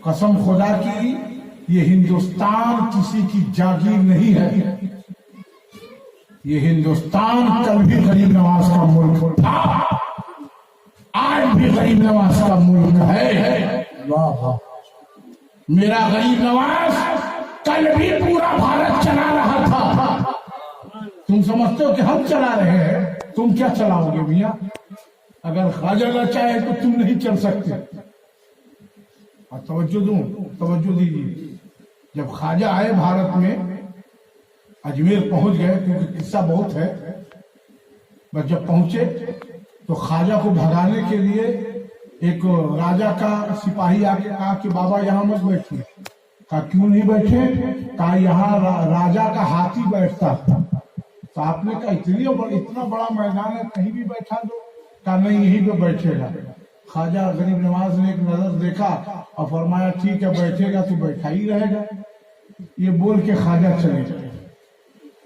कसम खुदा की ये हिंदुस्तान किसी की जागीर नहीं है, ये हिंदुस्तान कल भी गरीब नवाज का मुल्क था, आज भी गरीब नवाज का मुल्क है। मेरा गरीब नवाज कल भी पूरा भारत चला रहा था। तुम समझते हो कि हम चला रहे हैं, तुम क्या चलाओगे भैया? अगर ख्वाजा न चाहे तो तुम नहीं चल सकते। और तवज्जो दीजिए, जब ख्वाजा आए भारत में, अजमेर पहुंच गए, क्योंकि किस्सा बहुत है, बस जब पहुंचे तो ख्वाजा को भगाने के लिए एक राजा का सिपाही आके कहा कि बाबा यहाँ मत बैठिए। कहा क्यों नहीं बैठे? कहा यहाँ राजा का हाथी बैठता था। तो आपने कहा इतना बड़ा मैदान है, कहीं भी बैठा दो। कहा नहीं, यहीं पे बैठेगा। ख्वाजा गरीब नवाज ने एक नजर देखा और फरमाया ठीक है, बैठेगा तो बैठा ही रहेगा। ये बोल के ख्वाजा चले गए।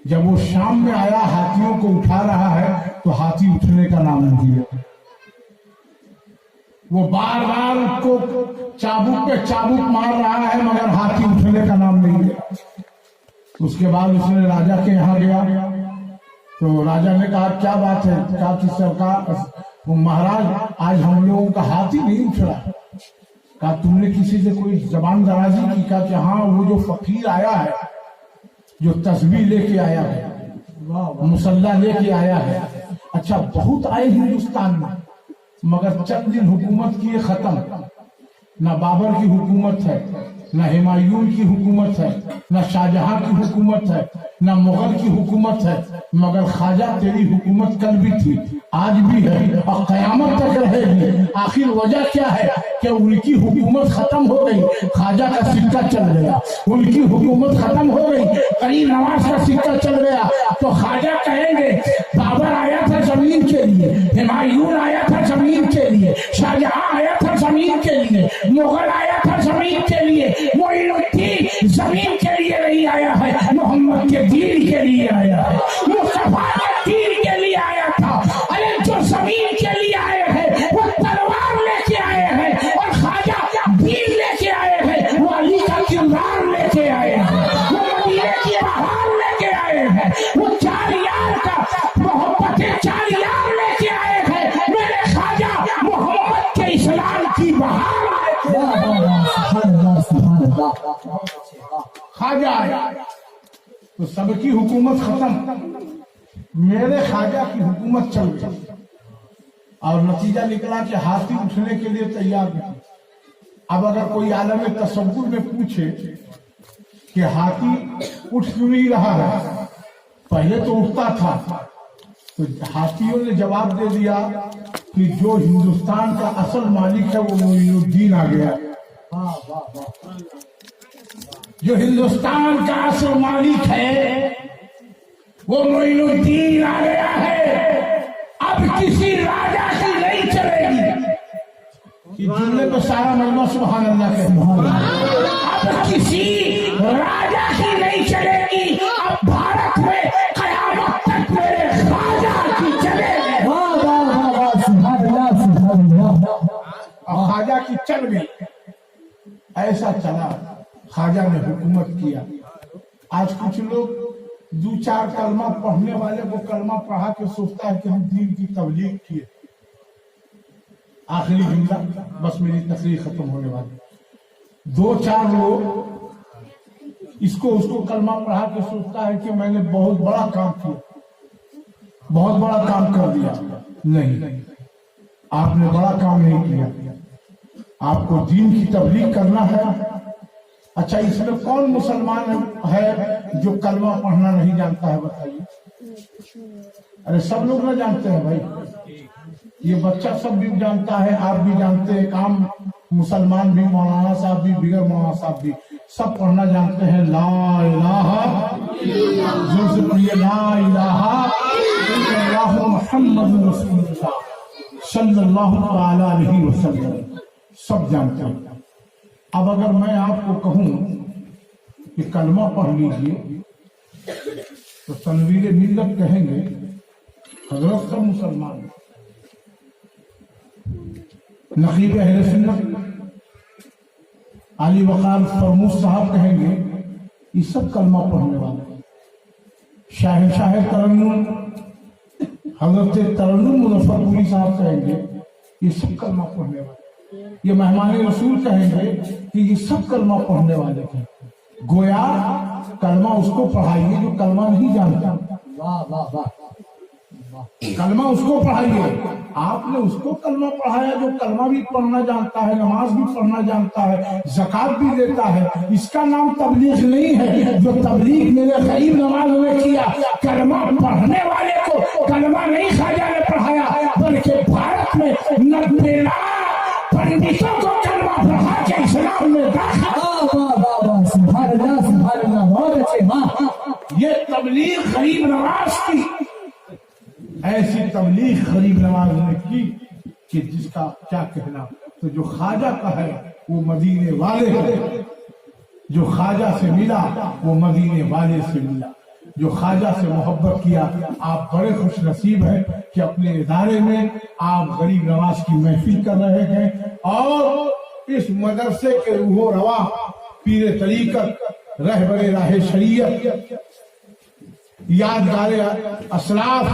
जब वो शाम में आया, हाथियों को उठा रहा है, तो हाथी उठने का नाम नहीं लिया। वो बार बार उसको चाबुक पे चाबुक मार रहा है, मगर हाथी उठने का नाम नहीं लिया। उसके बाद उसने राजा के यहाँ गया, तो राजा ने कहा क्या बात है? कहा कि सरकार, महाराज आज हम लोगों का हाथी नहीं उठ रहा। कहा तुमने किसी से कोई जबान दराजी की? कहा कि हाँ, वो जो फकीर आया है, जो तस्बीह लेके आया है, मुसल्ला लेके आया है। अच्छा, बहुत आए हिंदुस्तान में, मगर चंद दिन हुकूमत किए खत्म। न बाबर की हुकूमत है, न हुमायूं की हुकूमत है, न शाहजहां की हुकूमत है, न मुगल की हुकूमत है, मगर ख्वाजा तेरी हुकूमत कल भी थी, आज भी है और कयामत तक रहेगी। आखिर वजह क्या है? कि उनकी हुकूमत खत्म हो गई, ख्वाजा का सिक्का चल गया। उनकी हुकूमत खत्म हो गई, गरीब नवाज का सिक्का चल गया। तो ख्वाजा कहेंगे बाबर आया था जमीन के लिए, हुमायूं आया था जमीन के लिए, शाहजहां आया था जमीन के लिए, मुगल आया था जमीन के लिए, मोइनुद्दीन जमीन के लिए नहीं आया है, मोहम्मद के दीन के लिए आया है, मुस्तफा के दीन के लिए आया था। अरे जो जमीन के लिए आए हैं वो तलवार लेके आए हैं, और ख्वाजा दीन लेके आए हैं, वो अली का किरदार लेके आए हैं, वो मदीने की बहार लेके आए हैं, वो चार यार का मोहब्बत चार यार लेके आए हैं। मेरे ख्वाजा मोहम्मद के इस्लाम की बहार ख्वाजा आया तो सबकी हुकूमत खत्म, मेरे ख्वाजा की हुकूमत चल गई। और नतीजा निकला कि हाथी उठने के लिए तैयार नहीं। अब अगर कोई आलम तसव्वुर में पूछे कि हाथी उठ क्यों नहीं रहा है, पहले तो उठता था, तो हाथियों ने जवाब दे दिया कि जो हिंदुस्तान का असल मालिक है वो मोइनुद्दीन आ गया। जो हिंदुस्तान का असल मालिक है वो मोइनुद्दीन आ गया है। अब किसी राजा की नहीं चलेगी। जुमले पे सारा मजमा सुभान अल्लाह के। अब किसी राजा की नहीं चलेगी। अब भारत में कयामत तक मेरे ख्वाजा की चलेगी। ख्वाजा की चल गई। ऐसा चला, ख्वाजा ने हुकूमत किया। आज कुछ लोग दो चार कलमा पढ़ने वाले को कलमा पढ़ा के सोचता है कि हम दीन की तबलीग किए। आखिरी जुमला, बस मेरी तकरीर खत्म होने वाली। दो चार लोग इसको उसको कलमा पढ़ा के सोचता है कि मैंने बहुत बड़ा काम किया, बहुत बड़ा काम कर दिया। नहीं, आपने बड़ा काम नहीं किया। आपको दीन की तबलीग करना है। अच्छा, इसमें कौन मुसलमान है जो कलमा पढ़ना नहीं जानता है? बताइए। अरे सब लोग ना जानते हैं भाई, ये बच्चा सब भी जानता है, आप भी जानते हैं, आम मुसलमान भी, मौलाना साहब भी, बिगर मौलाना साहब भी, सब पढ़ना जानते हैं। ला इलाहा जोर से पढ़िए, ला इलाहा इल्लल्लाहु मुहम्मदुर रसूलुल्लाह सल्लल्लाहु अलैहि वसल्लम, सब जानते हैं। अब अगर मैं आपको कहूं कि कलमा पढ़ लीजिए तो तनवीर मिल्लत कहेंगे हजरत सब मुसलमान। नकीब अहले सुन्नत अली वकार फरमूस साहब कहेंगे ये सब कलमा पढ़ने वाले हैं। शाहनशाह तरन्नुम हजरत तरन्नुम मुजफ्फरपुरी साहब कहेंगे ये सब कलमा पढ़ने वाले। ये मेहमान रसूल कहेंगे कि ये सब कलमा पढ़ने वाले हैं। गोया कलमा उसको पढ़ाइए जो कलमा नहीं जानता। वाह वाह वाह, कलमा उसको पढ़ाइए। आपने उसको कलमा पढ़ाया जो कलमा भी पढ़ना जानता है, नमाज भी पढ़ना जानता है, ज़कात भी देता है। इसका नाम तबलीग नहीं है। जो तबलीग मेरे गरीब नवाज ने किया, कलमा पढ़ने वाले को कलमा नहीं ख्वाजा ने पढ़ाया, बल्कि भारत में 90 लाख पंडितों को कलमा पढ़ा के इस्लाम में दाखिल। ये तबलीग गरीब नवाज की, ऐसी तबलीग गरीब नवाज ने की कि जिसका क्या कहना। तो जो ख्वाजा का है वो मदीने वाले है, जो ख्वाजा से मिला वो मदीने वाले से मिला। जो ख्वाजा से मोहब्बत किया, आप बड़े खुश नसीब हैं कि अपने इदारे में आप गरीब नवाज की महफिल कर रहे हैं। और इस मदरसे के रूहो रवा पीर तरीकत रहबरे राहे शरीयत यादगार असलाफ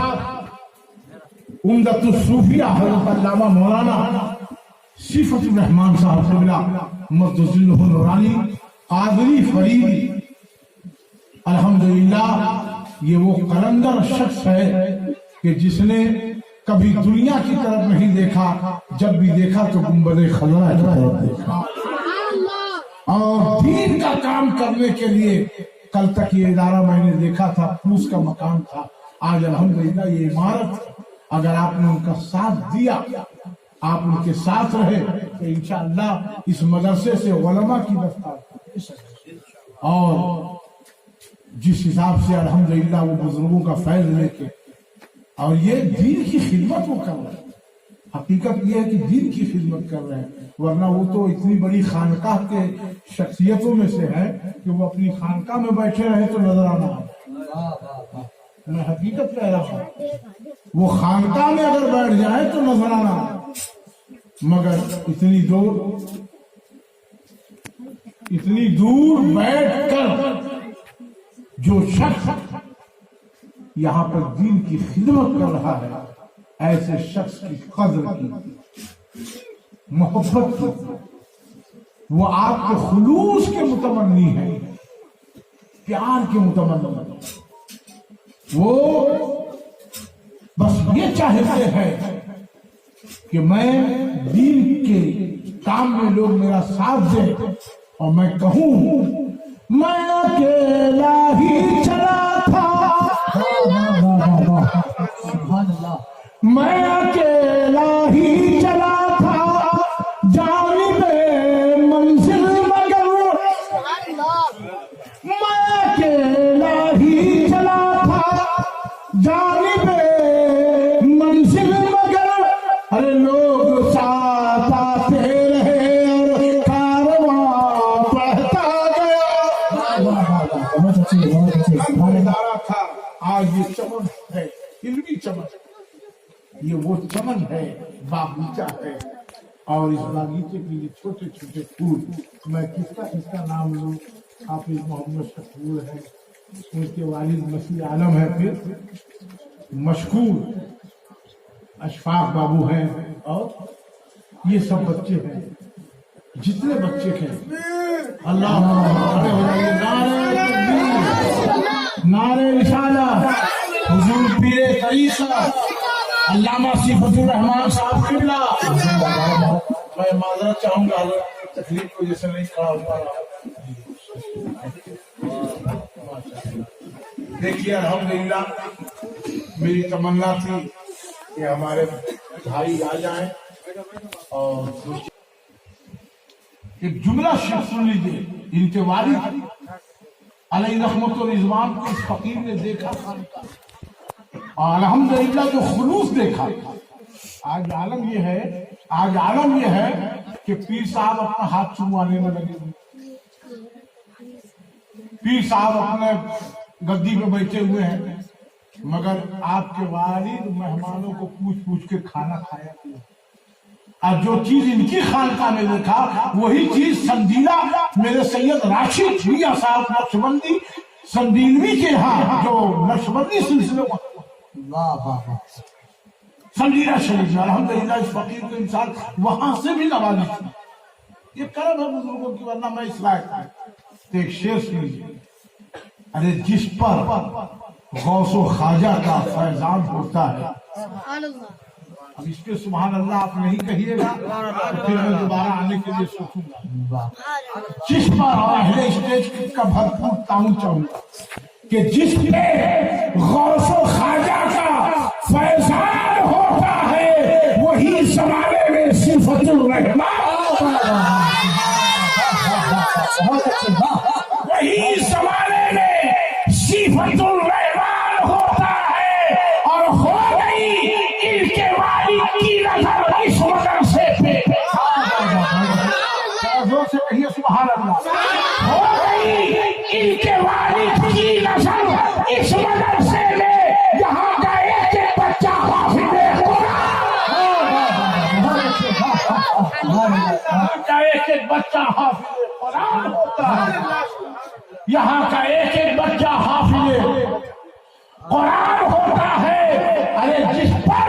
उम्दतुस्सूफिया हज़रत अल्लामा मौलाना सिफतुर रहमान साहब क़िबला मद्दुज़िल्लुहु नूरानी क़ादरी फरीदी, अल्हम्दुलिल्लाह ये वो कलंदर शख्स है कि जिसने कभी दुनिया की तरफ नहीं देखा, जब भी देखा तो गुंबद खज़रा की तरफ देखा। और दीन का काम करने के लिए कल तक ये इदारा मैंने देखा था, फूस का मकान था। आज अल्हम्दुलिल्लाह ये इमारत, अगर आपने उनका साथ दिया, आप उनके साथ रहे तो इंशाअल्लाह इस मदरसे से उलमा की दस्तार। और जिस हिसाब से अल्हम्दुलिल्लाह वो बुजुर्गों का फैज लेके और ये दीन की खिदमत वो कर रहे हैं। हकीकत ये है कि दीन की खिदमत कर रहे हैं, वरना वो तो इतनी बड़ी खानकाह के शख्सियतों में से है कि वो अपनी खानकाह में बैठे रहे तो नजर आना। मैं हकीकत कह रहा हूँ, वो खानकाह में अगर बैठ जाए तो नजर आना। मगर इतनी दूर बैठकर जो शख्स यहाँ पर दीन की खिदमत कर रहा है, ऐसे शख्स की कदर की, मोहब्बत की, वो आपके खुलूस के मुतमन्नी है, प्यार के मुतमन्नी। वो बस ये चाहते हैं कि मैं दीन के काम में लोग मेरा साथ दें और मैं कहूँ मैं अकेला ही चला था, मैं अकेला ही चला था, जानिबे मंजिल मगर मैं अकेला ही चला था, जानिबे मंजिल मगर अरे लोग साथ आते रहे और कारवां बढ़ता गया। इदारा था, आज ये चमन है, इल्मी चमन, ये वो चमन है, बागीचा है। और इस बागीचे के लिए छोटे छोटे फूल, मैं किसका नाम लूं। हाफिज मोहम्मद शफूर है, उनके वालिद मसीह आलम है, फिर मशकूर अशफाक बाबू हैं, और ये सब बच्चे हैं, जितने बच्चे हैं। अल्लाह नारे रिसालत, हुजूर पीरे तरीक़ा अल्लामा सिफतुर रहमान साहब क़िबला। मैं माजरत चाहूंगा, तकलीफ की वजह से नहीं खड़ा हो पा रहा। देखिए अल्हम्दुलिल्लाह मेरी तमन्ना थी कि हमारे भाई आ जाएं और एक जुमला शेर सुन लीजिए। इनके वालिद अलैहि रहमत व रिज़वान को इस फकीर ने देखा था और अल्हम्दुलिल्लाह जो खुलूस देखा। आज आलम ये है कि पीर साहब अपना हाथ चुमवाने में लगे हुए, पीर साहब अपने गद्दी पे बैठे हुए हैं, मगर आपके वालिद मेहमानों को पूछ पूछ के खाना खाया किया। اور جو چیز ان کی خانقاہ میں دیکھا وہی چیز سندیلا میرے سید راشد میاں صاحب نقشبندی سندیلوی کے ہاں جو نقشبندی سلسلے سندیلا شریف میں الحمدللہ اس فقیر کو انسان وہاں سے بھی نوازی تھی. یہ کرم ہے بزرگوں کی ورنہ میں اصلاح تھا. تو ایک شعر سنیے. ارے جس پر غوث و خواجہ کا فیضان ہوتا ہے, اب اس پہ سبحان اللہ آپ نہیں کہیے گا پھر میں دوبارہ آنے کے لیے سوچوں گا. جس پر اہل اسٹیج کا بھرپور تعاون چاہوں گا کہ جس پہ غوث و خواجہ کا فیضان ہوتا ہے وہی زمانے میں صفت الرحمن, وہی زمانے میں صفت الرحمن ہوتا ہے. اور ہو گئی ان کے والد کی نظر اس مدرسے پہ, سے کہیے سبحان اللہ, ہو گئی ان کے والد کی نظر اس مدرسے میں یہاں کا ایک ایک بچہ حافظ قرآن, ایک ایک بچہ حافظ قرآن ہوتا ہے. یہاں کا ایک ایک بچہ حافظ قرآن ہوتا ہے. ارے جس پر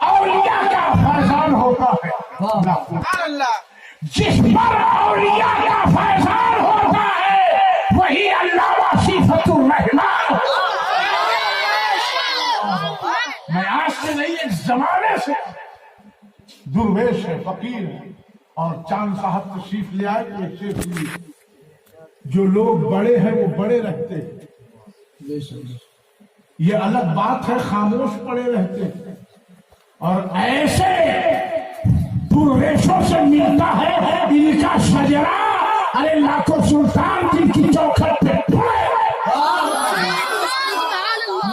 اولیاء کا فیضان ہوتا ہے, جس پر اولیاء کا فیضان ہوتا ہے وہی علامہ صفت الرحمن. میں آج سے نہیں ایک زمانے سے درویش ہے, فقیر ہے. اور چاند صاحب تشریف لے آئے تو ایک شیخ لیے, جو لوگ بڑے ہیں وہ بڑے رہتے ہیں, یہ الگ بات ہے خاموش پڑے رہتے ہیں. اور ایسے درویشوں سے ملتا ہے ان کا شجرا, ارے لاکھوں سلطان جن کی چوکھٹ پہ پڑے,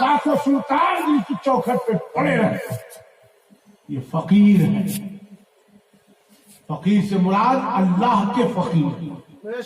لاکھوں سلطان جن کی چوکھٹ پہ پڑے رہے. یہ فقیر ہے. فقیر سے مراد اللہ کے فقیر.